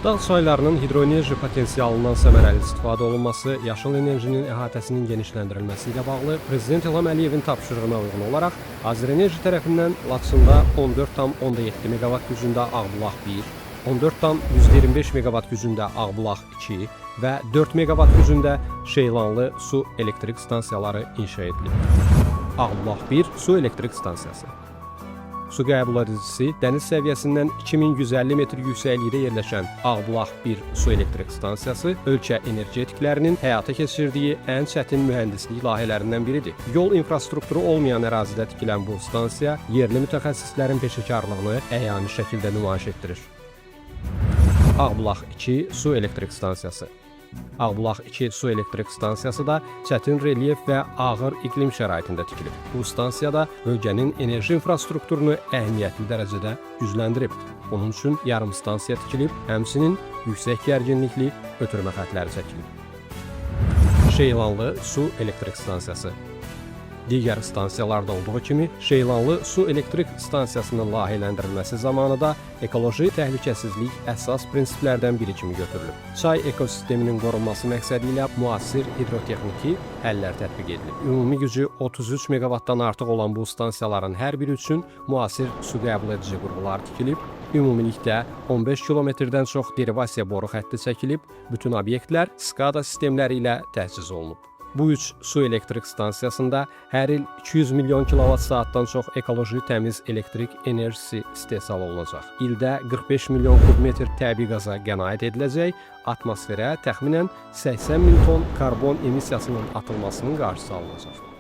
Dağ çaylarının hidroenerji potensialından səmərəli istifadə olunması, yaşıl enerjinin əhatəsinin genişləndirilməsi ilə bağlı Prezident İlham Əliyevin tapşırığına uyğun olaraq Azərenerji tərəfindən Laçında 14,7 meqavat gücündə Ağbulaq 1, 14,25 meqavat gücündə Ağbulaq 2 və 4 meqavat gücündə Şeylanlı su elektrik stansiyaları inşa edilib. Ağbulaq 1 su elektrik stansiyası. Su qəbul edicisi dəniz səviyyəsindən 2150 metr yüksəklikdə yerləşən Ağbulaq 1 su elektrik stansiyası ölkə energetiklərinin həyata keçirdiyi ən çətin mühəndislik layihələrindən biridir. Yol infrastrukturu olmayan ərazidə tikilən bu stansiya yerli mütəxəssislərin peşəkarlığını əyani şəkildə nümayiş etdirir. Ağbulaq 2 su elektrik stansiyası. Ağbulaq 2 su elektrik stansiyası da çətin relyef və ağır iqlim şəraitində tikilib. Bu stansiyada bölgənin enerji infrastrukturunu əhəmiyyətli dərəcədə gücləndirib. Bunun üçün yarım stansiya tikilib, həmçinin yüksək gərginlikli ötürmə xətləri çəkilib. Şeylanlı su elektrik stansiyası. Digər stansiyalarda olduğu kimi Şeylanlı su elektrik stansiyasının layihələndirilməsi zamanı da ekoloji təhlükəsizlik əsas prinsiplərdən biri kimi götürülüb. Çay ekosisteminin qorunması məqsədi ilə müasir hidrotexniki həllər tətbiq edilib. Ümumi gücü 33 meqavatdan artıq olan bu stansiyaların hər biri üçün müasir su qəbul edici qurğular tikilib. Ümumilikdə 15 kilometrdən çox derivasiya boru xətti çəkilib, bütün obyektlər SCADA sistemləri ilə təchiz olunub. Bu üç su elektrik stansiyasında hər il 200 milyon kilovat-saatdan çox ekoloji təmiz elektrik enerjisi istehsal olunacaq. İldə 45 milyon kubmetr təbii qaza qənaət ediləcək, atmosferə təxminən 80 min ton karbon emissiyasının atılmasının qarşısı alınacaq.